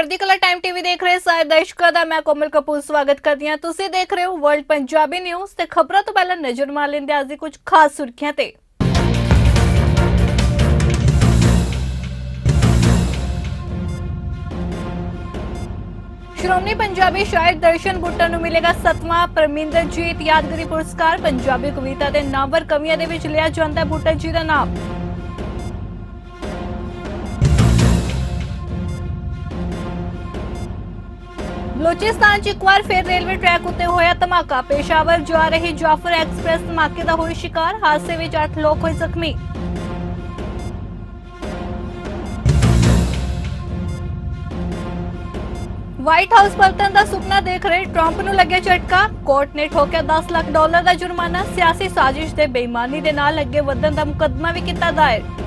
चढ़दी कला time TV देख रहे सारे दर्शकों का मैं कोमल कपूर स्वागत करती हां। तुसीं देख रहे हो वर्ल्ड पंजाबी न्यूज़ ते खबरों तो पहले नजर मार लेंदे अज दी कुछ खास सुर्खियां ते। श्रोमणी पंजाबी शायर दर्शन बुट्टा नूं मिलेगा 7वां परमिंदरजीत यादगिरी पुरस्कार। पंजाबी कविता दे नामवर कवियां दे विच लिया जांदा है बुट्टा जी दा नाम। बलोचिस्तान च एक बार फिर रेलवे ट्रैक उत्ते होया धमाका। पेशावर जा रही जाफर एक्सप्रेस धमाके दा होई शिकार। हादसे विच 8 लोग होए जख्मी। व्हाइट हाउस पलटन दा सुपना देख रहे ट्रंप नूं लग्या झटका। कोर्ट ने ठोकिया $10 लाख दा जुर्माना। सियासी साजिश ते बेईमानी दे नाल अगे वधण दा मुकदमा भी कीता दायर।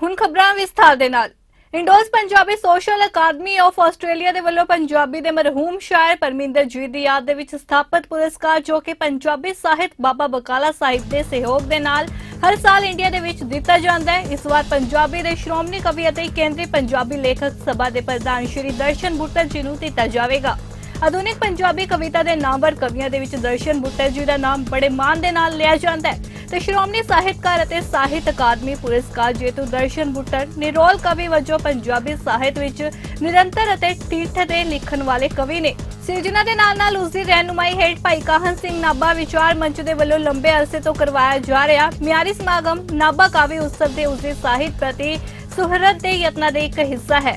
हुण खबरां विस्तार दे नाल। Indoz Punjabi social academy of Australia दे वल्लों पंजाबी दे मरहूम शायर परमिंदरजीत दी याद दे विच स्थापित पुरस्कार जो कि पंजाबी साहित्य बाबा बकाला साहिब दे सहयोग दे नाल हर साल इंडिया दे विच दिता जांदा है। इस बार पंजाबी दे श्रोमणी कवि अते केंद्रीय पंजाबी लेखक सभा दे प्रधान श्री दर्शन बुट्टा जी नूं दिता जावेगा। आधुनिक पंजाबी कविता दे नामवर कवियां दे विच दर्शन बुट्टा जी दा नाम बड़े मान दे नाल लिया जांदा है ते श्रोमणी साहित्यकार अते साहित्य अकादमी पुरस्कार जेतू दर्शन बुट्टर निरोल कवि वजों पंजाबी साहित्य विच निरंतर अते ठीठ दे लिखण वाले कवि ने। सिरजना दे नाल उसदी रहनुमाई हेठ भाई काहन सिंह नाभा विचार मंच दे वल्लों लंबे अरसे तो करवाया जा रहा म्यारी समागम नाभा काव्य उत्सव दे उसदे साहित्य प्रति सुहरद दे यत्नां दे एक हिस्सा है।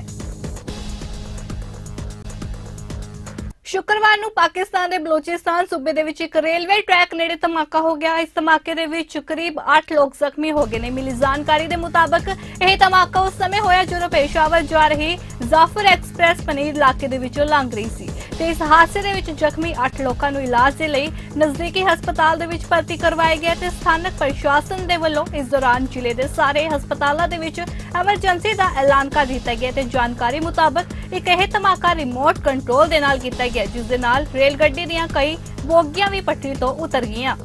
शुक्रवार नूं पाकिस्तान दे बलोचिस्तान सूबे दे विच एक रेलवे ट्रैक नेड़े धमाका हो गया। इस धमाके दे विच करीब 8 लोग जख्मी हो गए ने। मिली जानकारी दे मुताबक यह धमाका उस समय होया जदों पेशावर जा रही जाफर एक्सप्रेस पनीर इलाके दे विचों लंघ रही सी ते इस हादसे दे विच जख्मी 8 लोकां नूं इलाज दे लई नजदीकी हस्पताल दे विच भर्ती करवाया गया ते स्थानक प्रशासन दे वल्लों इस दौरान जिले दे सारे हस्पतालां दे विच एमरजेंसी दा ऐलान कर दिता गया ते जानकारी मुताबक एक यह धमाका रिमोट कंट्रोल दे नाल कीता गया जिस दे नाल रेल गड्डी दीयां कई बोगियां भी पटरी तो उतर गईयां।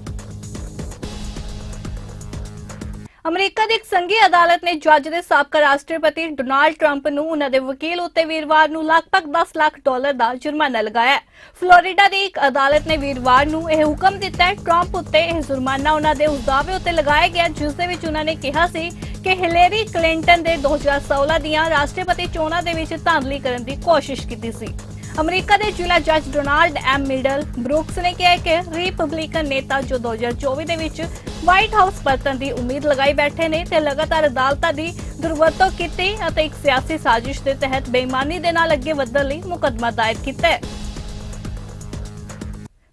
अमरीका दी एक संघी अदालत ने जज दे साबका राष्ट्रपति डोनाल्ड ट्रंप नूं उन्हां दे वकील उत्ते वीरवार नूं लगभग $10 लाख दा जुर्माना लगाया। फ्लोरिडा दी एक अदालत ने वीरवार नूं यह हुक्म दिता है ट्रंप उत्ते यह जुर्माना उन्हां दे उस दावे उत्ते लगाया गया जिस दे विच उन्हां ने कहा सी कि हिलेरी क्लिंटन दे 2016 दीयां राष्ट्रपति चोणां दे विच धांधली करन दी कोशिश कीती सी। अमरीका के जिला जज डोनाल्ड एम मिडल ब्रुक्स ने कहा कि रिपब्लिकन नेता जो 2024 दे विच व्हाइट हाउस परतन की उम्मीद लगाई बैठे ने ते लगातार अदालतां दी दुरवरतों कीती अते एक सियासी साजिश के तहत बेईमानी दे नाल अगे वधण लई मुकदमा दायर कीता है।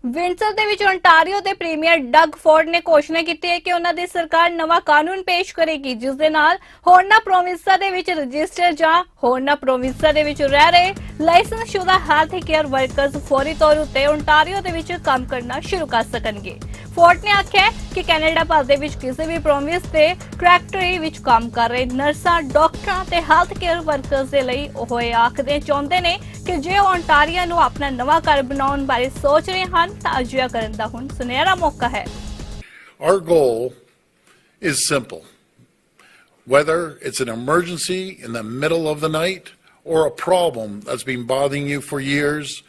विंडसर दे विच ओंटारियो दे प्रीमियर डग फोर्ड ने घोषणा की है कि उन्हां दी सरकार नवा कानून पेश करेगी जिस दे नाल होरना प्रोविंसां दे विच रजिस्टर जां होरना प्रोविंसां दे विच रह रहे लाइसेंसशुदा हेल्थ केयर वर्कर्स फौरी तौर उत्ते ओंटारियो दे विच काम करना शुरू कर सकणगे। फोर्ड ने आख्या कि कैनेडा भर दे विच किसी भी प्रोविंस ते ट्रैक्टरी विच काम कर रहे नर्सां डॉक्टरां ते हेल्थ केयर वर्कर्स दे लई होए आखदे चाहुंदे ने कि जे ओंटारियो नूं अपना नवा घर बनाउण बारे सोच रहे हन तां अजिहा करन दा हुण सुनहरा मौका है। Our goal is simple. Whether it's an emergency in the middle of the night or a problem that's been bothering you for years,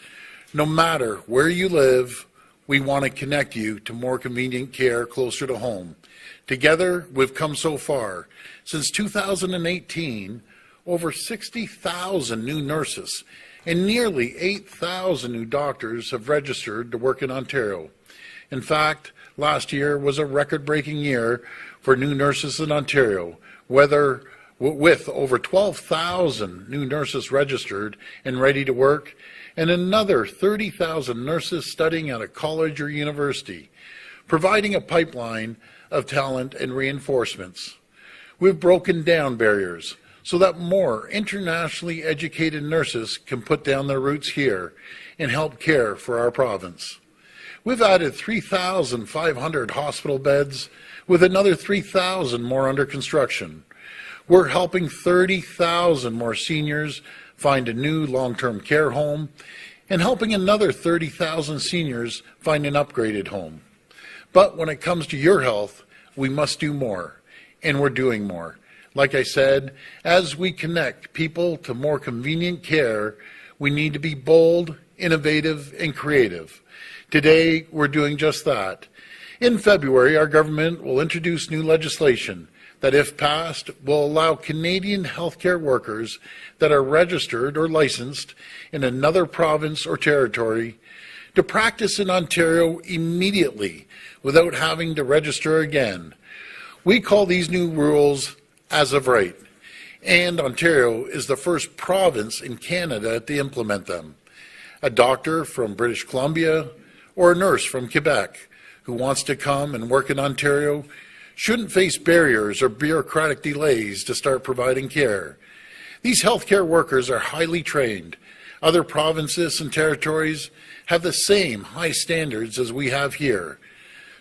no matter where you live, we want to connect you to more convenient care closer to home. Together, we've come so far. Since 2018, over 60,000 new nurses and nearly 8,000 new doctors have registered to work in Ontario. In fact, last year was a record-breaking year for new nurses in Ontario, with over 12,000 new nurses registered and ready to work, and another 30,000 nurses studying at a college or university, providing a pipeline of talent and reinforcements. We've broken down barriers so that more internationally educated nurses can put down their roots here and help care for our province. We've added 3,500 hospital beds with another 3,000 more under construction. We're helping 30,000 more seniors find a new long-term care home and helping another 30,000 seniors find an upgraded home. But when it comes to your health, we must do more, and we're doing more. Like I said, as we connect people to more convenient care, we need to be bold, innovative, and creative. Today, we're doing just that. In February, our government will introduce new legislation that, if passed, will allow Canadian healthcare workers that are registered or licensed in another province or territory to practice in Ontario immediately without having to register again. We call these new rules as of right, and Ontario is the first province in Canada to implement them. A doctor from British Columbia or a nurse from Quebec who wants to come and work in Ontario shouldn't face barriers or bureaucratic delays to start providing care. These healthcare workers are highly trained. Other provinces and territories have the same high standards as we have here.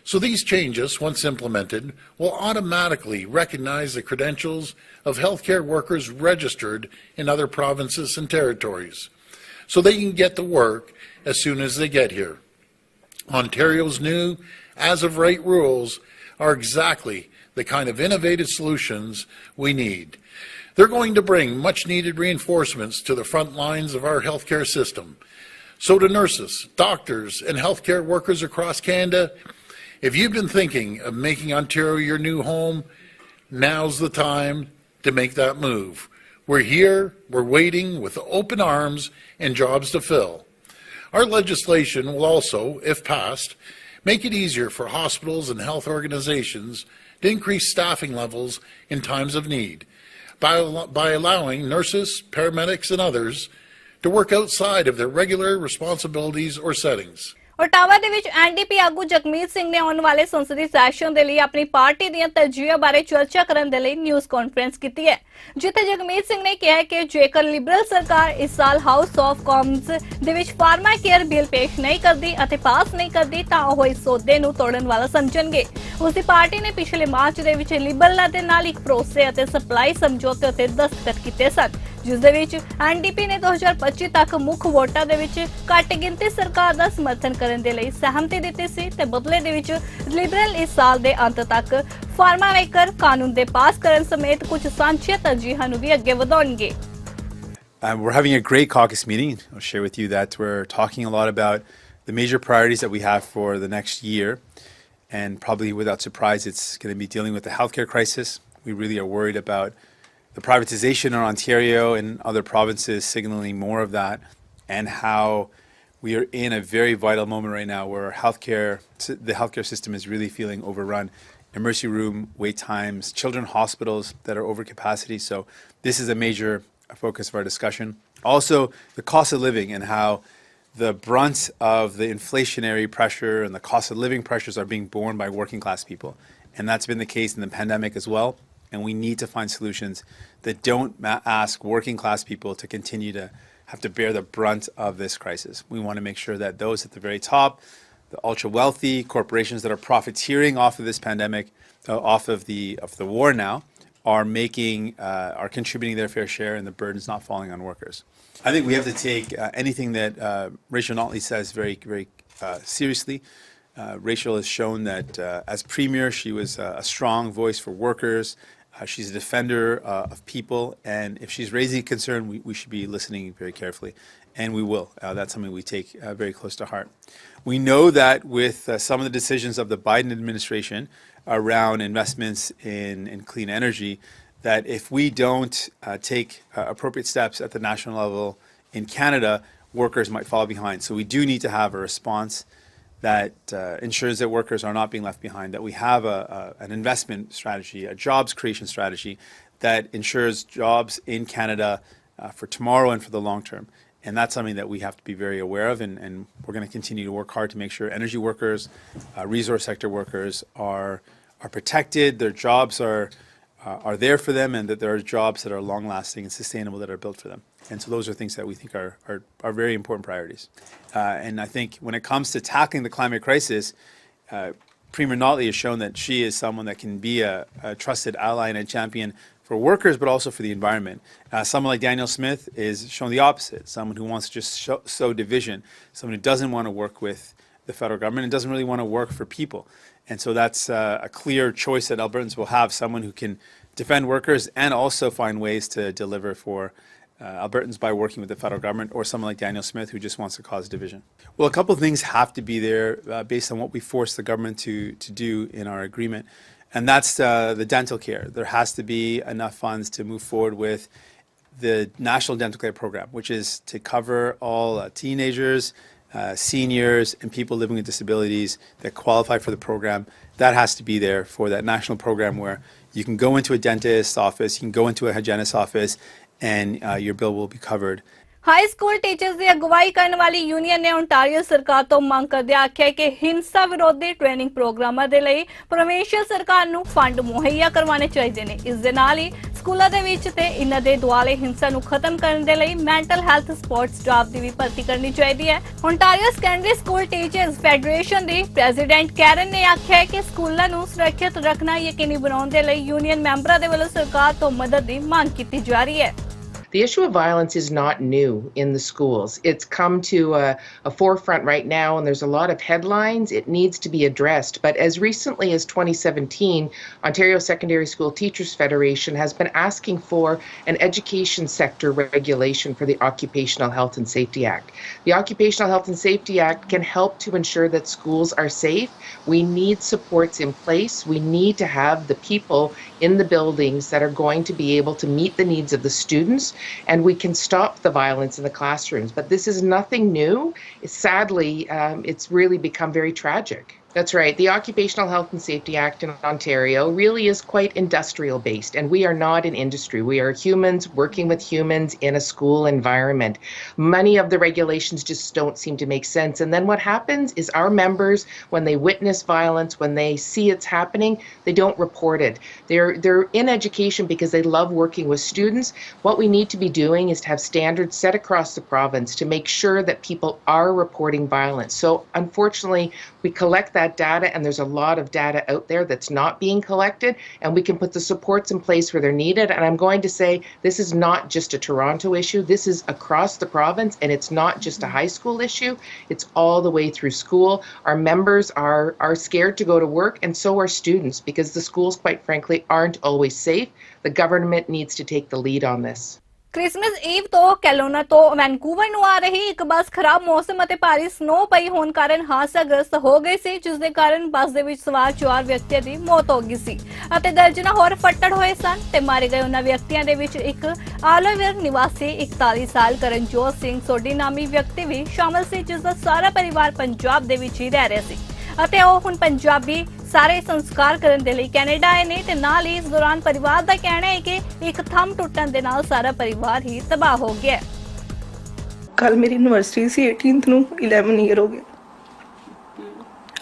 So these changes, once implemented, will automatically recognize the credentials of healthcare workers registered in other provinces and territories, so they can get to work as soon as they get here. Ontario's new as-of-right rules are exactly the kind of innovative solutions we need. They're going to bring much-needed reinforcements to the front lines of our healthcare system. So to nurses, doctors, and healthcare workers across Canada, if you've been thinking of making Ontario your new home, now's the time to make that move. We're here, we're waiting with open arms and jobs to fill. Our legislation will also, if passed, make it easier for hospitals and health organizations to increase staffing levels in times of need by allowing nurses, paramedics, and others to work outside of their regular responsibilities or settings. Ottawa ਦੇ ਵਿੱਚ NDP ਆਗੂ ਜਗਮੀਤ ਸਿੰਘ ਨੇ ਆਉਣ ਵਾਲੇ ਸੰਸਦੀ session ਦੇ ਲਈ ਆਪਣੀ ਪਾਰਟੀ ਦੀਆਂ ਤਰਜੀਹਾਂ ਬਾਰੇ ਚਰਚਾ ਕਰਨ ਦੇ ਲਈ ਨਿਊਜ਼ ਕਾਨਫਰੰਸ ਕੀਤੀ ਹੈ, ਜਿੱਥੇ ਜਗਮੀਤ ਸਿੰਘ ਨੇ ਕਿਹਾ ਕਿ ਜੇਕਰ ਲਿਬਰਲ ਸਰਕਾਰ ਇਸ ਸਾਲ ਹਾਊਸ ਆਫ ਕਾਮਨਸ ਦੇ ਵਿੱਚ ਫਾਰਮਾ ਕੇਅਰ ਬਿੱਲ ਪੇਸ਼ ਨਹੀਂ ਕਰਦੀ ਅਤੇ ਪਾਸ ਨਹੀਂ ਕਰਦੀ ਤਾਂ ਉਹ ਇਸ ਸੌਦੇ ਨੂੰ ਤੋੜਨ ਵਾਲਾ ਸਮਝਣਗੇ। ਉਸ ਦੀ ਪਾਰਟੀ ਨੇ ਪਿਛਲੇ ਮਾਰਚ ਦੇ ਵਿੱਚ ਲਿਬਰਲਾਂ ਦੇ ਨਾਲ ਇੱਕ ਭਰੋਸੇ ਅਤੇ ਸਪਲਾਈ ਸਮਝੌਤੇ ਉੱਤੇ ਦਸਤਖਤ ਕੀਤੇ ਸਨ, ਜਿਸ ਦੇ ਵਿੱਚ ਐਨਡੀਪੀ ਨੇ 2025 ਤੱਕ ਮੁੱਖ ਵੋਟਾਂ ਦੇ ਵਿੱਚ ਘੱਟ ਗਿਣਤੀ ਸਰਕਾਰ ਦਾ ਸਮਰਥਨ ਕਰਨ ਦੇ ਲਈ ਸਹਿਮਤੀ ਦਿੱਤੀ ਸੀ ਤੇ ਬਦਲੇ ਦੇ ਵਿੱਚ ਲਿਬਰਲ ਇਸ ਸਾਲ ਦੇ ਅੰਤ ਤੱਕ ਫਾਰਮਾਵੇਕਰ ਕਾਨੂੰਨ ਦੇ ਪਾਸ ਕਰਨ ਸਮੇਤ ਕੁਝ ਸਾਂਝੀਆਂ ਤਰਜੀਹਾਂ ਨੂੰ ਵੀ ਅੱਗੇ ਵਧਾਉਣਗੇ। We're having a great caucus meeting. I'll share with you that we're talking a lot about the major priorities that we have for the next year. And probably without surprise, it's going to be dealing with the healthcare crisis. We really are worried about the privatization in Ontario and other provinces signaling more of that, and how we are in a very vital moment right now where the healthcare system is really feeling overrun. Emergency room wait times, children hospitals that are over capacity. So this is a major focus of our discussion. Also, the cost of living and how the brunt of the inflationary pressure and the cost of living pressures are being borne by working class people. And that's been the case in the pandemic as well. And we need to find solutions that don't ask working class people to continue to have to bear the brunt of this crisis. We want to make sure that those at the very top, the ultra wealthy corporations that are profiteering off of this pandemic, off of the war now, are contributing their fair share, and the burden's not falling on workers. I think we have to take anything that Rachel Notley says very, very seriously. Rachel has shown that as Premier, she was a strong voice for workers. She's a defender of people, and if she's raising a concern, we should be listening very carefully, and we will. That's something we take very close to heart. We know that with some of the decisions of the Biden administration around investments in clean energy, that if we don't take appropriate steps at the national level in Canada, workers might fall behind. So we do need to have a response that ensures that workers are not being left behind, that we have an investment strategy, a jobs creation strategy that ensures jobs in Canada for tomorrow and for the long term. And that's something that we have to be very aware of, and we're going to continue to work hard to make sure energy workers, resource sector workers are protected, their jobs are there for them, and that there are jobs that are long-lasting and sustainable that are built for them. And so those are things that we think are very important priorities. And I think when it comes to tackling the climate crisis, Premier Notley has shown that she is someone that can be a trusted ally and a champion for workers, but also for the environment. Someone like Daniel Smith is shown the opposite, someone who wants to just sow division, someone who doesn't want to work with the federal government and doesn't really want to work for people. And so that's a clear choice that Albertans will have, someone who can defend workers and also find ways to deliver for Albertans by working with the federal government, or someone like Daniel Smith who just wants to cause division. Well, a couple of things have to be there based on what we force the government to do in our agreement. And that's the dental care. There has to be enough funds to move forward with the National Dental Care Program, which is to cover all teenagers, seniors, and people living with disabilities that qualify for the program. That has to be there for that national program where you can go into a dentist's office, you can go into a hygienist's office, and your bill will be covered. High school teachers ਦੀ ਅਗਵਾਈ ਕਰਨ ਵਾਲੀ union ਨੇ Ontario ਸਰਕਾਰ ਤੋਂ ਮੰਗ ਕਰਦੇ ਆਖਿਆ ਕਿ ਹਿੰਸਾ ਵਿਰੋਧੀ ਟ੍ਰੇਨਿੰਗ ਪ੍ਰੋਗਰਾਮਾਂ ਦੇ ਲਈ ਪ੍ਰੋਵਿੰਸ਼ੀਅਲ ਸਰਕਾਰ ਨੂੰ ਫੰਡ ਮੁਹੱਈਆ ਕਰਵਾਉਣੇ ਚਾਹੀਦੇ ਨੇ। ਇਸ ਦੇ ਨਾਲ ਹੀ ਸਕੂਲਾਂ ਦੇ ਵਿੱਚ ਤੇ ਇਹਨਾਂ ਦੇ ਦੁਆਲੇ ਹਿੰਸਾ ਨੂੰ ਖਤਮ ਕਰਨ ਦੇ ਲਈ ਮੈਂਟਲ ਹੈਲਥ ਸਪੋਰਟ ਸਟਾਫ ਦੀ ਵੀ ਭਰਤੀ ਕਰਨੀ ਚਾਹੀਦੀ ਹੈ। Ontario secondary school teachers federation ਦੀ ਪ੍ਰੈਜ਼ੀਡੈਂਟ ਕੈਰਨ ਨੇ ਆਖਿਆ ਕਿ ਸਕੂਲਾਂ ਨੂੰ ਸੁਰੱਖਿਅਤ ਰੱਖਣਾ ਯਕੀਨੀ ਬਣਾਉਣ ਦੇ ਲਈ ਯੂਨੀਅਨ ਮੈਂਬਰਾਂ ਦੇ ਵੱਲੋਂ ਸਰਕਾਰ ਤੋਂ ਮਦਦ ਦੀ ਮੰਗ ਕੀਤੀ ਜਾ ਰਹੀ ਹੈ। The issue of violence is not new in the schools. It's come to a forefront right now, and there's a lot of headlines. It needs to be addressed. But as recently as 2017, Ontario Secondary School Teachers Federation has been asking for an education sector regulation for the Occupational Health and Safety Act. The Occupational Health and Safety Act can help to ensure that schools are safe. We need supports in place. We need to have the people in the buildings that are going to be able to meet the needs of the students, and we can stop the violence in the classrooms. But this is nothing new. Sadly, it's really become very tragic. That's right. The Occupational Health and Safety Act in Ontario really is quite industrial based, and we are not an industry. We are humans working with humans in a school environment. Many of the regulations just don't seem to make sense. And then what happens is our members, when they witness violence, when they see it's happening, they don't report it. They're in education because they love working with students. What we need to be doing is to have standards set across the province to make sure that people are reporting violence. So unfortunately, we collect that data, and there's a lot of data out there that's not being collected, and we can put the supports in place where they're needed. And I'm going to say this is not just a Toronto issue. This is across the province, and it's not just a high school issue. It's all the way through school. Our members are scared to go to work, and so are students, because the schools, quite frankly, aren't always safe. The government needs to take the lead on this. Christmas Eve ਤੋਂ ਕੈਲੋਨਾ ਤੋਂ Vancouver ਨੂੰ ਆ ਰਹੀ ਇੱਕ ਬੱਸ ਖਰਾਬ ਮੌਸਮ ਅਤੇ ਭਾਰੀ ਸਨੋ ਪਈ ਹੋਣ ਕਾਰਨ ਹਾਦਸਾਗ੍ਰਸਤ ਹੋ ਗਈ ਸੀ, ਜਿਸ ਦੇ ਕਾਰਨ ਬੱਸ ਦੇ ਵਿੱਚ ਸਵਾਰ 4 ਵਿਅਕਤੀਆਂ ਦੀ ਮੌਤ ਹੋ ਗਈ ਸੀ ਅਤੇ ਦਰਜਨਾਂ ਹੋਰ ਫੱਟੜ ਹੋਏ ਸਨ ਤੇ ਮਾਰੇ ਗਏ ਉਹਨਾਂ ਵਿਅਕਤੀਆਂ ਦੇ ਵਿੱਚ ਇੱਕ ਆਲਵੇਅਰ ਨਿਵਾਸੀ 41 ਸਾਲ ਕਰਨਜੋਤ ਸਿੰਘ ਸੋਢੀ ਨਾਮੀ ਵਿਅਕਤੀ ਵੀ ਸ਼ਾਮਲ ਸੀ, ਜਿਸ ਦਾ ਸਾਰਾ ਪਰਿਵਾਰ ਪੰਜਾਬ ਦੇ ਵਿੱਚ ਹੀ ਰਹਿ ਰਿਹਾ ਸੀ ਅਤੇ ਉਹ ਹੁਣ ਪੰਜਾਬੀ ਸਾਰੇ ਸੰਸਕਾਰ ਕਰਨ ਦੇ ਲਈ ਕੈਨੇਡਾ ਆਏ ਨੇ ਤੇ ਨਾਲ ਹੀ ਇਸ ਦੌਰਾਨ ਪਰਿਵਾਰ ਦਾ ਕਹਿਣਾ ਹੈ ਕਿ ਇੱਕ ਥੰਮ ਟੁੱਟਣ ਦੇ ਨਾਲ ਸਾਰਾ ਪਰਿਵਾਰ ਹੀ ਤਬਾਹ ਹੋ ਗਿਆ। ਕੱਲ ਮੇਰੀ ਯੂਨੀਵਰਸਿਟੀ ਸੀ 18th ਨੂੰ 11 ਈਅਰ ਹੋ ਗਏ।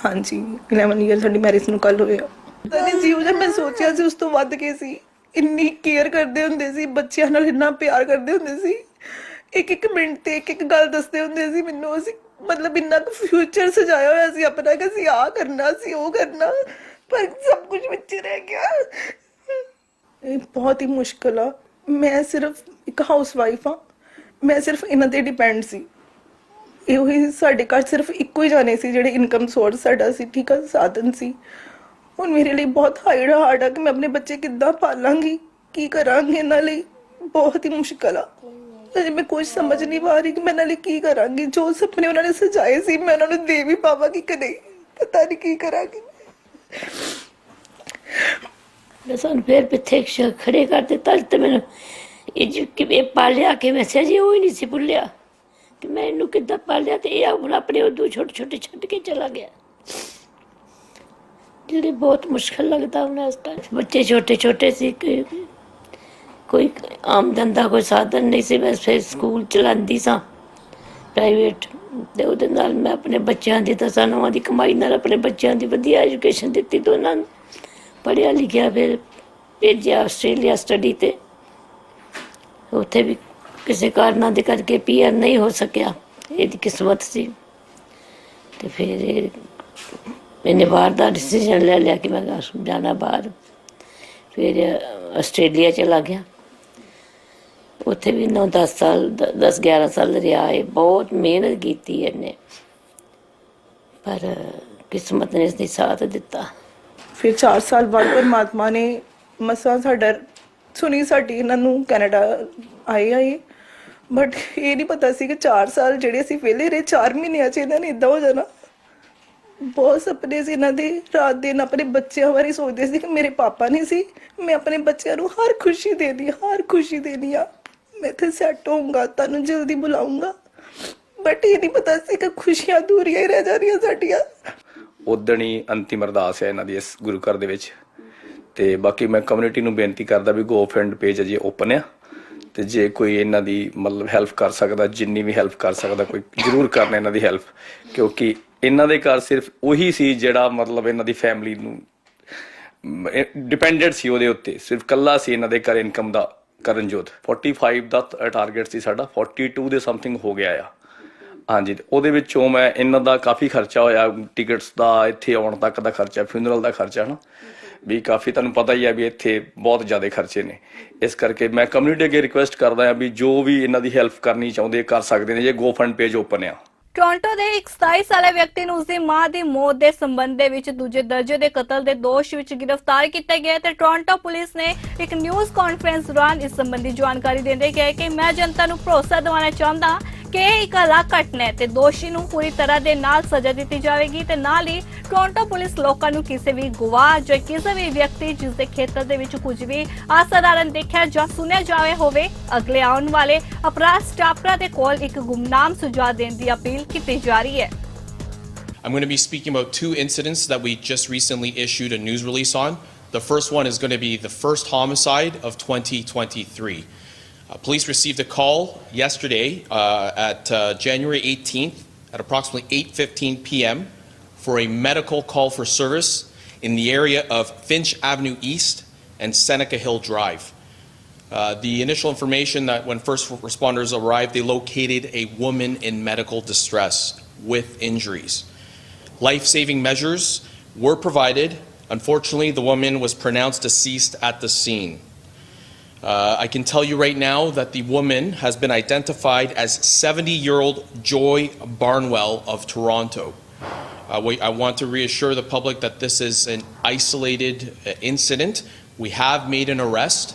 ਹਾਂਜੀ 11 ਈਅਰ ਸਾਡੀ ਮੈਰਿਜ ਨੂੰ ਕੱਲ ਹੋਇਆ। ਸਾਡੀ ਜੀਵ ਜਦ ਮੈਂ ਸੋਚਿਆ ਸੀ ਉਸ ਤੋਂ ਵੱਧ ਕੇ ਸੀ, ਇੰਨੀ ਕੇਅਰ ਕਰਦੇ ਹੁੰਦੇ ਸੀ, ਬੱਚਿਆਂ ਨਾਲ ਇੰਨਾ ਪਿਆਰ ਕਰਦੇ ਹੁੰਦੇ ਸੀ, ਇੱਕ ਮਿੰਟ ਤੇ ਇੱਕ ਗੱਲ ਦੱਸਦੇ ਹੁੰਦੇ ਸੀ ਮੈਨੂੰ। ਅਸੀਂ ਮਤਲਬ ਇੰਨਾ ਕੁ ਫਿਊਚਰ ਸਜਾਇਆ ਹੋਇਆ ਸੀ ਆਪਣਾ ਕਿ ਅਸੀਂ ਆਹ ਕਰਨਾ ਸੀ ਉਹ ਕਰਨਾ, ਪਰ ਸਭ ਕੁਝ ਵਿੱਚ ਰਹਿ ਗਿਆ। ਇਹ ਬਹੁਤ ਹੀ ਮੁਸ਼ਕਿਲ ਆ। ਮੈਂ ਸਿਰਫ ਇੱਕ ਹਾਊਸ ਵਾਈਫ ਹਾਂ, ਮੈਂ ਸਿਰਫ ਇਹਨਾਂ 'ਤੇ ਡਿਪੈਂਡ ਸੀ। ਇਹੋ ਹੀ ਸਾਡੇ ਘਰ ਸਿਰਫ ਇੱਕੋ ਹੀ ਜਾਣੇ ਸੀ ਜਿਹੜੇ ਇਨਕਮ ਸੋਰਸ ਸਾਡਾ ਸੀ, ਠੀਕ ਆ, ਸਾਧਨ ਸੀ। ਹੁਣ ਮੇਰੇ ਲਈ ਬਹੁਤ ਹਾਰਡ ਆ ਕਿ ਮੈਂ ਆਪਣੇ ਬੱਚੇ ਕਿੱਦਾਂ ਪਾਲਾਂਗੀ, ਕੀ ਕਰਾਂਗੀ ਇਹਨਾਂ ਲਈ, ਬਹੁਤ ਹੀ ਮੁਸ਼ਕਿਲ ਆ। ਅਜੇ ਮੈਂ ਕੁਝ ਸਮਝ ਨਹੀਂ ਪਾ ਰਹੀ ਕਿ ਮੈਂ ਇਹਨਾਂ ਲਈ ਕੀ ਕਰਾਂਗੀ। ਜੋ ਸੁਪਨੇ ਉਹਨਾਂ ਨੇ ਸਜਾਏ ਸੀ ਮੈਂ ਉਹਨਾਂ ਨੂੰ ਦੇ ਵੀ ਪਾਵਾਂਗੀ ਕਿ ਨਹੀਂ, ਪਤਾ ਨਹੀਂ ਕੀ ਕਰਾਂਗੀ। ਸਾਨੂੰ ਫਿਰ ਪਿੱਛੇ ਖੜੇ ਕਰ ਦਿੱਤਾ ਤੇ ਮੈਨੂੰ ਇਹ ਕਿਵੇਂ ਪਾਲਿਆ, ਕਿਵੇਂ ਸੀ ਜੀ ਉਹ ਹੀ ਨਹੀਂ ਸੀ ਭੁੱਲਿਆ ਕਿ ਮੈਂ ਇਹਨੂੰ ਕਿੱਦਾਂ ਪਾਲਿਆ, ਤੇ ਇਹ ਹੁਣ ਆਪਣੇ ਉਦੋਂ ਛੋਟੇ ਛੱਡ ਕੇ ਚਲਾ ਗਿਆ, ਜਿਹੜੇ ਬਹੁਤ ਮੁਸ਼ਕਿਲ ਲੱਗਦਾ ਹੁਣ ਇਸ ਟਾਈਮ। ਬੱਚੇ ਛੋਟੇ ਸੀ, ਕੋਈ ਆਮਦਨ ਦਾ ਕੋਈ ਸਾਧਨ ਨਹੀਂ ਸੀ। ਮੈਂ ਫਿਰ ਸਕੂਲ ਚਲਾਉਂਦੀ ਸਾਂ ਪ੍ਰਾਈਵੇਟ, ਅਤੇ ਉਹਦੇ ਨਾਲ ਮੈਂ ਆਪਣੇ ਬੱਚਿਆਂ ਦੀ 10 ਨੌਂ ਦੀ ਕਮਾਈ ਨਾਲ ਆਪਣੇ ਬੱਚਿਆਂ ਦੀ ਵਧੀਆ ਐਜੂਕੇਸ਼ਨ ਦਿੱਤੀ, ਦੋਨਾਂ ਨੂੰ ਪੜ੍ਹਿਆ ਲਿਖਿਆ, ਫਿਰ ਭੇਜਿਆ ਆਸਟ੍ਰੇਲੀਆ ਸਟੱਡੀ 'ਤੇ। ਉੱਥੇ ਵੀ ਕਿਸੇ ਕਾਰਨਾਂ ਦੇ ਕਰਕੇ PR ਨਹੀਂ ਹੋ ਸਕਿਆ, ਇਹਦੀ ਕਿਸਮਤ ਸੀ। ਅਤੇ ਫਿਰ ਮੈਨੇ ਬਾਹਰ ਦਾ ਡਿਸੀਜ਼ਨ ਲੈ ਲਿਆ ਕਿ ਮੈਂ ਜਾਣਾ ਬਾਹਰ। ਫਿਰ ਆਸਟ੍ਰੇਲੀਆ ਚਲਾ ਗਿਆ, ਉੱਥੇ ਵੀ 9-10 ਸਾਲ 10-11 ਸਾਲ ਰਿਹਾ ਹੈ। ਬਹੁਤ ਮਿਹਨਤ ਕੀਤੀ ਇਹਨੇ, ਪਰ ਕਿਸਮਤ ਨੇ ਇਸਦੀ ਸਾਥ ਦਿੱਤਾ। ਫਿਰ 4 ਸਾਲ ਬਾਅਦ ਪਰਮਾਤਮਾ ਨੇ ਮਸਾਂ ਸਾਡਾ ਸੁਣੀ ਸਾਡੀ ਇਹਨਾਂ ਨੂੰ ਕੈਨੇਡਾ ਆਏ ਬਟ ਇਹ ਨਹੀਂ ਪਤਾ ਸੀ ਕਿ 4 ਸਾਲ ਜਿਹੜੇ ਅਸੀਂ ਵਿਹਲੇ ਰਹੇ 4 ਮਹੀਨਿਆਂ 'ਚ ਇਹਨਾਂ ਨੇ ਇੱਦਾਂ ਹੋ ਜਾਣਾ। ਬਹੁਤ ਸੁਪਨੇ ਸੀ ਇਹਨਾਂ ਦੇ, ਰਾਤ ਦਿਨ ਆਪਣੇ ਬੱਚਿਆਂ ਬਾਰੇ ਸੋਚਦੇ ਸੀ ਕਿ ਮੇਰੇ ਪਾਪਾ ਨਹੀਂ ਸੀ, ਮੈਂ ਆਪਣੇ ਬੱਚਿਆਂ ਨੂੰ ਹਰ ਖੁਸ਼ੀ ਦੇਣੀ ਆ, ਮੈਂ ਇੱਥੇ ਸੈੱਟ ਹੋਊਂਗਾ, ਤੁਹਾਨੂੰ ਜਲਦੀ ਬੁਲਾਊਂਗਾ। ਬਟ ਇਹ ਨਹੀਂ ਪਤਾ ਸੀ ਕਿ ਖੁਸ਼ੀਆਂ ਅਧੂਰੀਆਂ ਹੀ ਰਹਿ ਜਾਣੀਆਂ ਸਾਡੀਆਂ। ਉਦਣ ਹੀ ਅੰਤਿਮ ਅਰਦਾਸ ਹੈ ਇਹਨਾਂ ਦੀ ਇਸ ਗੁਰੂ ਘਰ ਦੇ ਵਿੱਚ। ਤੇ ਬਾਕੀ ਮੈਂ ਕਮਿਊਨਿਟੀ ਨੂੰ ਬੇਨਤੀ ਕਰਦਾ ਵੀ ਗੋ ਫਰੈਂਡ ਪੇਜ ਅਜੇ ਓਪਨ ਆ, ਤੇ ਜੇ ਕੋਈ ਇਹਨਾਂ ਦੀ ਮਤਲਬ ਹੈਲਪ ਕਰ ਸਕਦਾ, ਜਿੰਨੀ ਵੀ ਹੈਲਪ ਕਰ ਸਕਦਾ ਕੋਈ ਜ਼ਰੂਰ ਕਰਨਾ ਇਹਨਾਂ ਦੀ ਹੈਲਪ, ਕਿਉਂਕਿ ਇਹਨਾਂ ਦੇ ਘਰ ਸਿਰਫ ਉਹੀ ਸੀ ਜਿਹੜਾ ਮਤਲਬ ਇਹਨਾਂ ਦੀ ਫੈਮਿਲੀ ਨੂੰ ਡਿਪੈਂਡੈਂਟ ਸੀ ਉਹਦੇ ਉੱਤੇ, ਸਿਰਫ ਕੱਲਾ ਸੀ ਇਹਨਾਂ ਦੇ ਘਰ ਇਨਕਮ ਦਾ ਕਰਨਜੋਤ। 45 ਦਾ ਟਾਰਗੇਟ ਸੀ ਸਾਡਾ, 42 ਦੇ ਸਮਥਿੰਗ ਹੋ ਗਿਆ ਆ। ਹਾਂਜੀ, ਉਹਦੇ ਵਿੱਚੋਂ ਮੈਂ ਇਹਨਾਂ ਦਾ ਕਾਫੀ ਖਰਚਾ ਹੋਇਆ, ਟਿਕਟਸ ਦਾ, ਇੱਥੇ ਆਉਣ ਤੱਕ ਦਾ ਖਰਚਾ, ਫਿਊਨਰਲ ਦਾ ਖਰਚਾ ਨਾ ਵੀ ਕਾਫੀ, ਤੁਹਾਨੂੰ ਪਤਾ ਹੀ ਆ ਵੀ ਇੱਥੇ ਬਹੁਤ ਜ਼ਿਆਦਾ ਖਰਚੇ ਨੇ। ਇਸ ਕਰਕੇ ਮੈਂ ਕਮਿਊਨਿਟੀ ਅੱਗੇ ਰਿਕੁਐਸਟ ਕਰਦਾ ਹਾਂ ਵੀ ਜੋ ਵੀ ਇਹਨਾਂ ਦੀ ਹੈਲਪ ਕਰਨੀ ਚਾਹੁੰਦੇ ਕਰ ਸਕਦੇ ਨੇ, ਜੇ ਗੋ ਫੰਡ ਪੇਜ ਓਪਨ ਆ। ਟੋਰਾਂਟੋ ਦੇ ਇੱਕ 27 ਸਾਲਾ ਵਿਅਕਤੀ ਨੂੰ ਉਸਦੀ ਮਾਂ ਦੀ ਮੌਤ ਦੇ ਸੰਬੰਧ ਦੇ ਵਿੱਚ ਦੂਜੇ ਦਰਜੇ ਦੇ ਕਤਲ ਦੇ ਦੋਸ਼ ਵਿੱਚ ਗ੍ਰਿਫਤਾਰ ਕੀਤਾ ਗਿਆ ਤੇ ਟੋਰਾਂਟੋ ਪੁਲਿਸ ਨੇ ਇੱਕ ਨਿਊਜ਼ ਕਾਨਫਰੰਸ ਦੌਰਾਨ ਇਸ ਸੰਬੰਧੀ ਜਾਣਕਾਰੀ ਦਿੰਦੇ ਗਏ ਕਿ ਮੈਂ ਜਨਤਾ ਨੂੰ ਭਰੋਸਾ ਦਿਵਾਉਣਾ ਚਾਹੁੰਦਾ ਕਿ ਇਹ ਇੱਕ ਅਲੱਗ ਘਟਨਾ ਹੈ ਤੇ ਦੋਸ਼ੀ ਨੂੰ ਪੂਰੀ ਤਰ੍ਹਾਂ ਦੇ ਨਾਲ ਸਜ਼ਾ ਦਿੱਤੀ ਜਾਵੇਗੀ ਤੇ ਨਾਲ ਹੀ ਟੋਰਾਂਟੋ ਪੁਲਿਸ ਲੋਕਾਂ ਨੂੰ ਕਿਸੇ ਵੀ ਗਵਾਹ ਜਾਂ ਕਿਸੇ ਵੀ ਵਿਅਕਤੀ ਜਿਸ ਦੇ ਖੇਤਰ ਦੇ ਵਿੱਚ ਕੁਝ ਵੀ ਅਸਾਧਾਰਨ ਦੇਖਿਆ ਜਾਂ ਸੁਣਿਆ ਜਾਵੇ ਹੋਵੇ, ਅਗਲੇ ਆਉਣ ਵਾਲੇ ਅਪਰਾਧ ਸਟਾਪਰਾਂ ਦੇ ਕੋਲ ਇੱਕ ਗੁਮਨਾਮ ਸੁਝਾਅ ਦੇਣ ਦੀ ਅਪੀਲ ਕੀਤੀ ਜਾ ਰਹੀ ਹੈ। I'm going to be speaking about 2 incidents that we just recently issued a news release on. The first one is going to be the first homicide of 2023. Police received a call yesterday at January 18th at approximately 8:15 p.m. for a medical call for service in the area of Finch Avenue East and Seneca Hill Drive. The initial information that when first responders arrived, they located a woman in medical distress with injuries. Life-saving measures were provided. Unfortunately, the woman was pronounced deceased at the scene. I can tell you right now that the woman has been identified as 70-year-old Joy Barnwell of Toronto. I want to reassure the public that this is an isolated incident. We have made an arrest.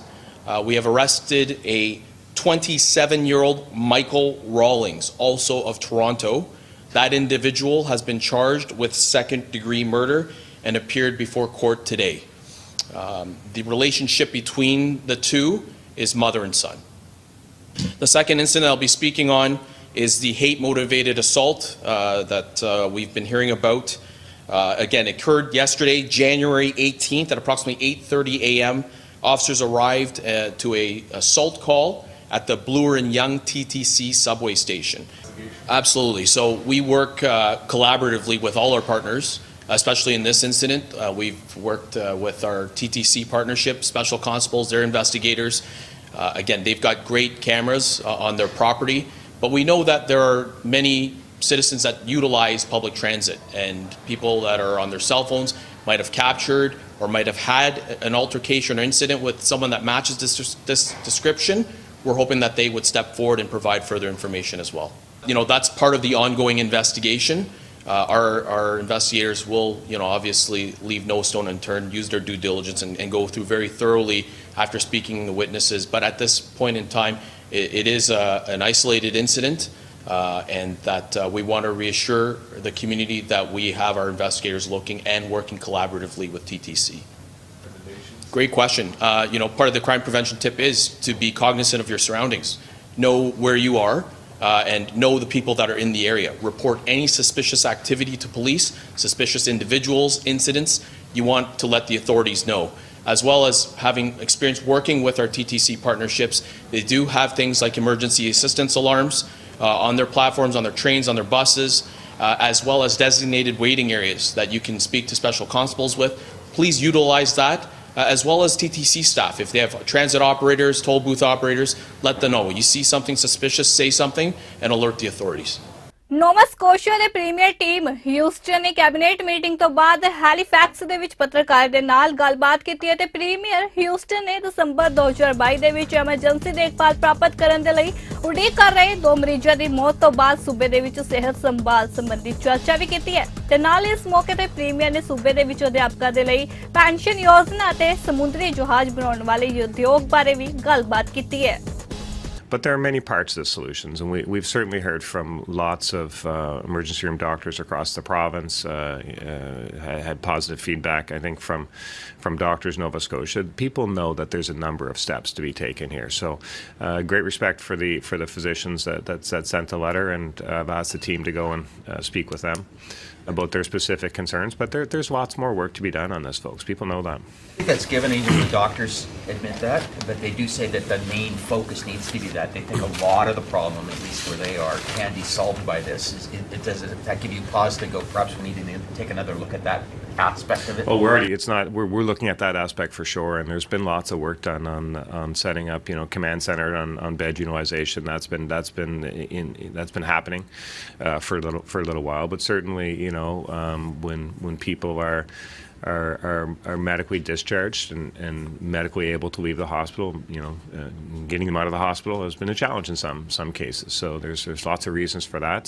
We have arrested a 27-year-old Michael Rawlings, also of Toronto. That individual has been charged with second-degree murder and appeared before court today. The relationship between the two is mother and son. The second incident I'll be speaking on is the hate-motivated assault that we've been hearing about. Again, it occurred yesterday, January 18th at approximately 8:30 a.m. Officers arrived to a assault call at the Bloor and Young TTC subway station. Absolutely. So we work collaboratively with all our partners. Especially in this incident, we've worked with our TTC partnership, special constables, their investigators. Again, they've got great cameras on their property, but we know that there are many citizens that utilize public transit, and people that are on their cell phones might have captured or might have had an altercation or incident with someone that matches this description. We're hoping that they would step forward and provide further information as well. You know, that's part of the ongoing investigation. Our investigators will, obviously leave no stone unturned, use their due diligence and go through very thoroughly after speaking to witnesses. But at this point in time, it is an isolated incident and that we want to reassure the community that we have our investigators looking and working collaboratively with TTC. Great question. Part of the crime prevention tip is to be cognizant of your surroundings. Know where you are. And know the people that are in the area. Report any suspicious activity to police, suspicious individuals, incidents. You want to let the authorities know. As well as having experience working with our TTC partnerships, they do have things like emergency assistance alarms on their platforms, on their trains, on their buses, as well as designated waiting areas that you can speak to special constables with. Please utilize that. As well as TTC staff. If they have transit operators, toll booth operators, let them know. You see something suspicious, say something and alert the authorities. Nova Scotia ਦੇ premier team Houston ਨੇ cabinet meeting ਤੋਂ ਬਾਅਦ Halifax ਦੇ ਵਿੱਚ ਪੱਤਰਕਾਰਾਂ ਦੇ ਨਾਲ ਗੱਲਬਾਤ ਕੀਤੀ ਅਤੇ ਪ੍ਰੀਮੀਅਰ ਹਿਊਸਟਨ ਨੇ ਦਸੰਬਰ 2022 ਦੇ ਵਿੱਚ ਐਮਰਜੈਂਸੀ ਦੇਖਭਾਲ ਪ੍ਰਾਪਤ ਕਰਨ ਦੇ ਲਈ ਉਡੀਕ ਕਰ ਰਹੇ 2 ਮਰੀਜ਼ਾਂ ਦੀ ਮੌਤ ਤੋਂ ਬਾਅਦ ਸੂਬੇ ਦੇ ਵਿੱਚ ਸਿਹਤ ਸੰਭਾਲ ਸੰਬੰਧੀ ਚਰਚਾ ਵੀ ਕੀਤੀ ਹੈ ਤੇ ਨਾਲ ਇਸ ਮੌਕੇ ਤੇ ਪ੍ਰੀਮੀਅਰ ਨੇ ਸੂਬੇ ਦੇ ਵਿੱਚ ਅਧਿਆਪਕਾਂ ਦੇ ਲਈ ਪੈਨਸ਼ਨ ਯੋਜਨਾ ਅਤੇ ਸਮੁੰਦਰੀ ਜਹਾਜ਼ ਬਣਾਉਣ ਵਾਲੇ ਉਦਯੋਗ ਬਾਰੇ ਵੀ ਗੱਲਬਾਤ ਕੀਤੀ ਹੈ। But there are many parts of the solutions, and we've certainly heard from lots of emergency room doctors across the province, had positive feedback, I think, from doctors in Nova Scotia. People know that there's a number of steps to be taken here. So great respect for the physicians that sent the letter, and I've asked the team to go and speak with them about their specific concerns, but there's lots more work to be done on this, folks. People know that. I think that's given, even the doctors admit that, but they do say that the main focus needs to be that. They think a lot of the problem, at least where they are, can be solved by this. Does that give you pause to go, perhaps we need to take another look at that aspect of it? Oh, we're looking at that aspect for sure, and there's been lots of work done on setting up, command center on bed utilization. That's been happening for a little while, but certainly, when people are medically discharged and medically able to leave the hospital, getting them out of the hospital has been a challenge in some cases. So there's lots of reasons for that,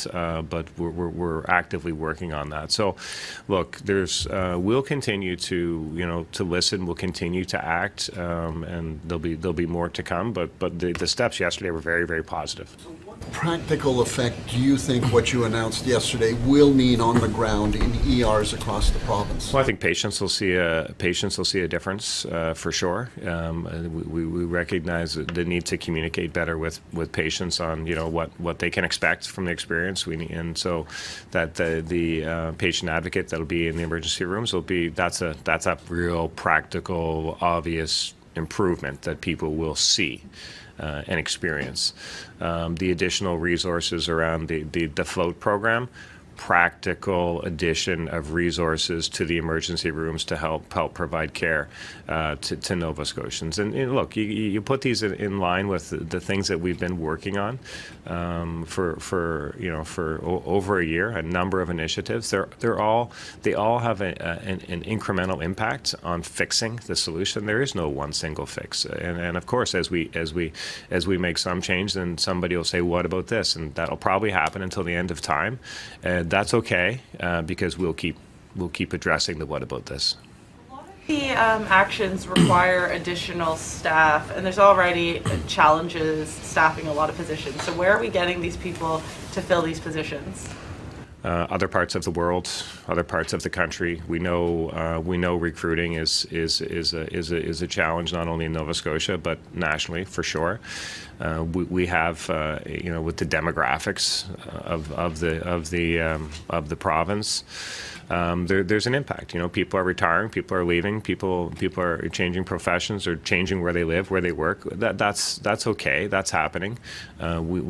but we're actively working on that. So look, we'll continue to listen, we'll continue to act, and there'll be more to come, but the steps yesterday were very, very positive. Practical effect do you think what you announced yesterday will mean on the ground in ERs across the province? Well, I think patients will see a difference for sure. We recognize the need to communicate better with patients on what they can expect from the experience. And so that the patient advocate that'll be in the emergency rooms that's a real practical, obvious improvement that people will see and experience. The additional resources around the float program, practical addition of resources to the emergency rooms to help provide care to Nova Scotians. And look, you put these in line with the things that we've been working on for over a year, a number of initiatives. They all have an incremental impact on fixing the solution. There is no one single fix. And of course, as we make some change, then somebody will say, what about this? And that'll probably happen until the end of time. That's okay, because we'll keep addressing the what about this. The actions require additional staff, and there's already challenges staffing a lot of positions. So where are we getting these people to fill these positions? Other parts of the world, other parts of the country. We know recruiting is a challenge not only in Nova Scotia but nationally for sure. We have with the demographics of the province. There's an impact. People are retiring, people are leaving, people are changing professions or changing where they live, where they work. That's okay. That's happening.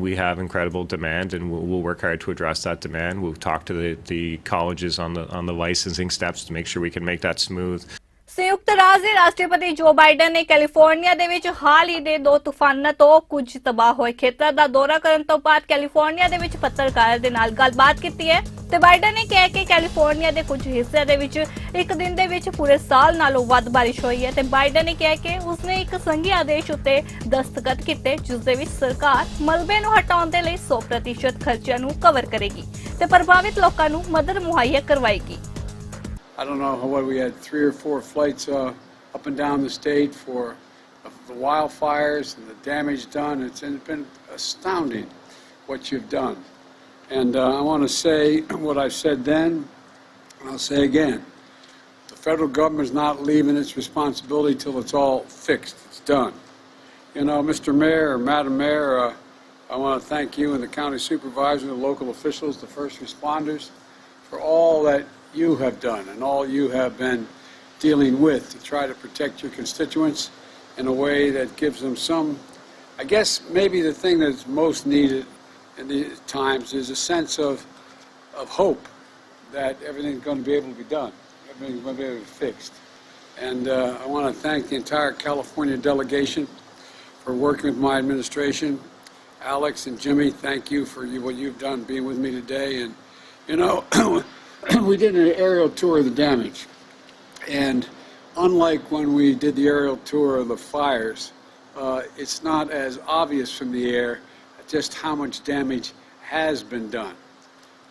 We have incredible demand, and we'll work hard to address that demand. We'll talk to the colleges on the licensing steps to make sure we can make that smooth. ਸੰਯੁਕਤ ਰਾਜ ਦੇ ਰਾਸ਼ਟਰਪਤੀ ਜੋ Biden ਨੇ California ਦੇ ਵਿੱਚ ਹਾਲ ਹੀ ਦੇ 2 ਤੂਫਾਨਾਂ ਤੋਂ ਕੁਝ ਤਬਾਹ ਹੋਏ ਖੇਤਰਾਂ ਦਾ ਦੌਰਾ ਕਰਨ ਤੋਂ ਬਾਅਦ ਕੈਲੀਫੋਰਨੀਆ ਦੇ ਵਿੱਚ ਪੱਤਰਕਾਰਾਂ ਦੇ ਨਾਲ ਗੱਲਬਾਤ ਕੀਤੀ ਹੈ ਤੇ ਬਾਈਡਨ ਨੇ ਕਿਹਾ ਕਿ ਕੈਲੀਫੋਰਨੀਆ ਦੇ ਕੁਝ ਹਿੱਸਿਆਂ ਦੇ ਵਿੱਚ ਇੱਕ ਦਿਨ ਦੇ ਵਿੱਚ ਪੂਰੇ ਸਾਲ ਨਾਲੋਂ ਵੱਧ ਬਾਰਿਸ਼ ਹੋਈ ਹੈ ਤੇ ਬਾਈਡਨ ਨੇ ਕਿਹਾ ਕਿ ਉਸਨੇ ਇੱਕ ਸੰਘੀ ਆਦੇਸ਼ ਉੱਤੇ ਦਸਤਖਤ ਕੀਤੇ ਜਿਸ ਦੇ ਵਿੱਚ ਸਰਕਾਰ ਮਲਬੇ ਨੂੰ ਹਟਾਉਣ ਦੇ ਲਈ 100% ਖਰਚਿਆਂ ਨੂੰ ਕਵਰ ਕਰੇਗੀ ਤੇ ਪ੍ਰਭਾਵਿਤ ਲੋਕਾਂ ਨੂੰ ਮਦਦ ਮੁਹੱਈਆ ਕਰਵਾਏਗੀ। I don't know what we had 3 or 4 flights up and down the state for the wildfires and the damage done. It's been astounding what you've done. And I want to say what I've said then, and I'll say again. The federal government is not leaving its responsibility till it's all fixed. It's done. Mr. Mayor or Madam Mayor, I want to thank you and the county supervisor, the local officials, the first responders, for all that you have done and all you have been dealing with to try to protect your constituents in a way that gives them some, I guess maybe the thing that's most needed in these times is a sense of hope that everything's going to be able to be done, everything's going to be able to be fixed. And I want to thank the entire California delegation for working with my administration Alex and Jimmy, thank you for what you've done being with me today. And, you know, we did an aerial tour of the damage. And unlike when we did the aerial tour of the fires, it's not as obvious from the air just how much damage has been done.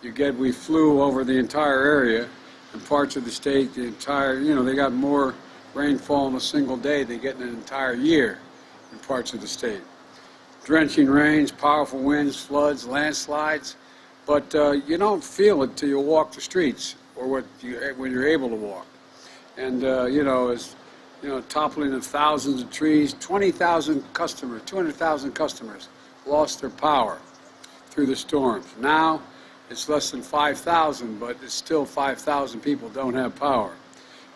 We flew over the entire area and parts of the state, they got more rainfall in a single day they get in an entire year in parts of the state. Drenching rains, powerful winds, floods, landslides, but you don't feel it till you walk the streets or when you're able to walk. And, toppling of thousands of trees, 20,000 customers, 200,000 customers lost their power through the storms. Now it's less than 5,000, but it's still 5,000 people don't have power.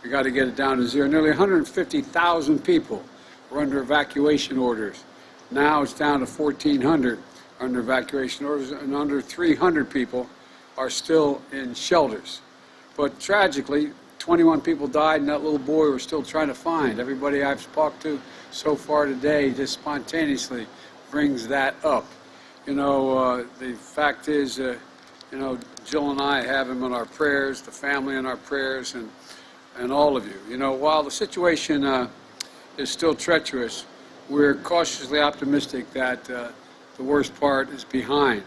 We got to get it down to zero. Nearly 150,000 people were under evacuation orders. Now it's down to 1,400 under evacuation orders, and under 300 people are still in shelters. But tragically, 21 people died, and that little boy we're still trying to find. Everybody I've talked to so far today just spontaneously brings that up. The fact is, Jill and I have him in our prayers, the family in our prayers, and all of you. While the situation is still treacherous, we're cautiously optimistic that the worst part is behind.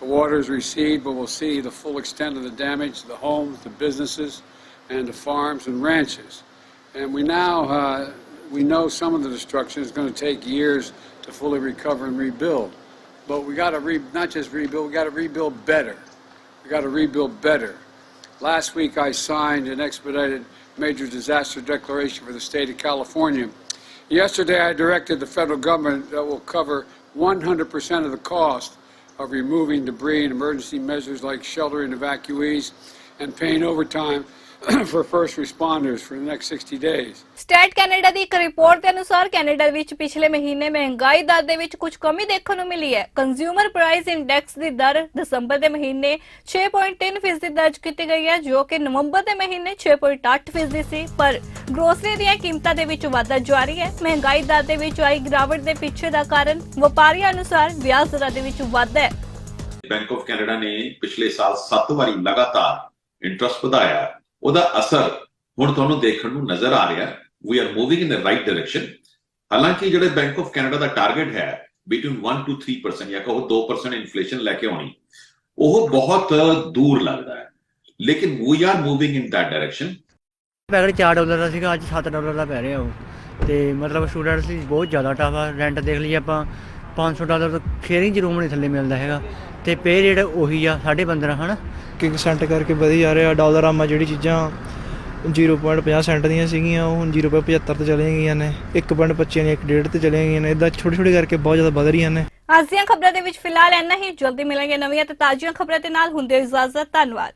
The waters recede, but we'll see the full extent of the damage to the homes, the businesses, and the farms and ranches. And we know some of the destruction is going to take years to fully recover and rebuild. But we got to not just rebuild, we got to rebuild better. We got to rebuild better. Last week I signed an expedited major disaster declaration for the state of California. Yesterday I directed the federal government that will cover 100% of the cost of removing debris and emergency measures like sheltering evacuees and paying overtime for first responders for the next 60 days. State Canada ਦੀ ਇੱਕ report ਦੇ ਅਨੁਸਾਰ Canada ਵਿੱਚ ਪਿਛਲੇ ਮਹੀਨੇ ਮਹਿੰਗਾਈ ਦਰ ਦੇ ਵਿੱਚ ਕੁਝ ਕਮੀ ਦੇਖਣ ਨੂੰ ਮਿਲੀ ਹੈ। ਕੰਜ਼ਿਊਮਰ ਪ੍ਰਾਈਸ ਇੰਡੈਕਸ ਦੀ ਦਰ ਦਸੰਬਰ ਦੇ ਮਹੀਨੇ 6.3% ਦਰਜ ਕੀਤੀ ਗਈ ਹੈ, ਜੋ ਕਿ ਨਵੰਬਰ ਦੇ ਮਹੀਨੇ 6.8% ਸੀ। ਪਰ ਗਰੋਸਰੀ ਦੀਆਂ ਕੀਮਤਾਂ ਦੇ ਵਿੱਚ ਵਾਧਾ ਜਾਰੀ ਹੈ। ਮਹਿੰਗਾਈ ਦਰ ਦੇ ਵਿੱਚ ਆਈ ਗਿਰਾਵਟ ਦੇ ਪਿੱਛੇ ਦਾ ਕਾਰਨ ਵਪਾਰੀਆਂ ਅਨੁਸਾਰ ਵਿਆਜ ਦਰਾਂ ਦੇ ਵਿੱਚ ਵਾਧਾ ਹੈ। ਬੈਂਕ ਆਫ ਕੈਨੇਡਾ ਨੇ ਪਿਛਲੇ ਸਾਲ 7 ਵਾਰੀ ਲਗਾਤਾਰ ਇੰਟਰਸਟ ਵਧਾਇਆ। ਉਹਦਾ ਅਸਰ ਹੁਣ ਤੁਹਾਨੂੰ ਦੇਖਣ ਨੂੰ ਨਜ਼ਰ ਆ ਰਿਹਾ। We are moving in the right direction. ਹਾਲਾਂਕਿ ਜਿਹੜੇ ਬੈਂਕ ਆਫ ਕੈਨੇਡਾ ਦਾ ਟਾਰਗੇਟ ਹੈ ਬਿਟਵੀਨ 1 to 3% ਜਾਂ ਕਹੋ 2% ਇਨਫਲੇਸ਼ਨ ਲੈ ਕੇ ਆਉਣੀ, ਉਹ ਬਹੁਤ ਦੂਰ ਲੱਗਦਾ ਹੈ। ਲੇਕਿਨ we are moving in that direction. Packet $4 ਦਾ ਸੀਗਾ, ਅੱਜ $7 ਦਾ ਪੈ ਰਿਹਾ ਉਹ। ਤੇ ਮਤਲਬ ਸਟੂਡੈਂਟਸ ਲਈ ਬਹੁਤ ਜ਼ਿਆਦਾ ਟਫ ਆ। ਰੈਂਟ ਦੇਖ ਲਈਏ ਆਪਾਂ, $500 ਤੋਂ ਸ਼ੇਅਰਿੰਗ ਰੂਮ ਨਹੀਂ ਥੱਲੇ ਮਿਲਦਾ ਹੈਗਾ, ਤੇ ਪੇ ਰੇਟ ਉਹੀ ਆ 15.5 ਹੈ ਨਾ। ਕਿੰਗ ਸੈਂਟ ਕਰਕੇ ਵਧੀ ਜਾ ਰਿਹਾ ਡਾਲਰ। ਆਮਾ ਜਿਹੜੀ ਚੀਜ਼ਾਂ 0.50 ਸੈਂਟ ਦੀਆਂ ਸੀਗੀਆਂ ਉਹ ਹੁਣ 0.75 ਤੇ ਚਲੀਆਂ ਗਈਆਂ ਨੇ, 1.25 ਨੇ 1.5 ਤੇ ਚਲੀਆਂ ਗਈਆਂ ਨੇ। ਇਦਾਂ ਛੋਟੀ ਛੋਟੀ ਕਰਕੇ ਬਹੁਤ ਜ਼ਿਆਦਾ ਵਧ ਰਹੀਆਂ ਨੇ। ਅੱਜ ਦੀਆਂ ਖਬਰਾਂ ਦੇ ਵਿੱਚ ਫਿਲਹਾਲ ਇੰਨਾ ਹੀ। ਜਲਦੀ ਮਿਲਾਂਗੇ ਨਵੀਆਂ ਤੇ ਤਾਜ਼ੀਆਂ ਖਬਰਾਂ ਦੇ ਨਾਲ। ਹੁੰਦੇ ਇਜਾਜ਼ਤ। ਧੰਨਵਾਦ।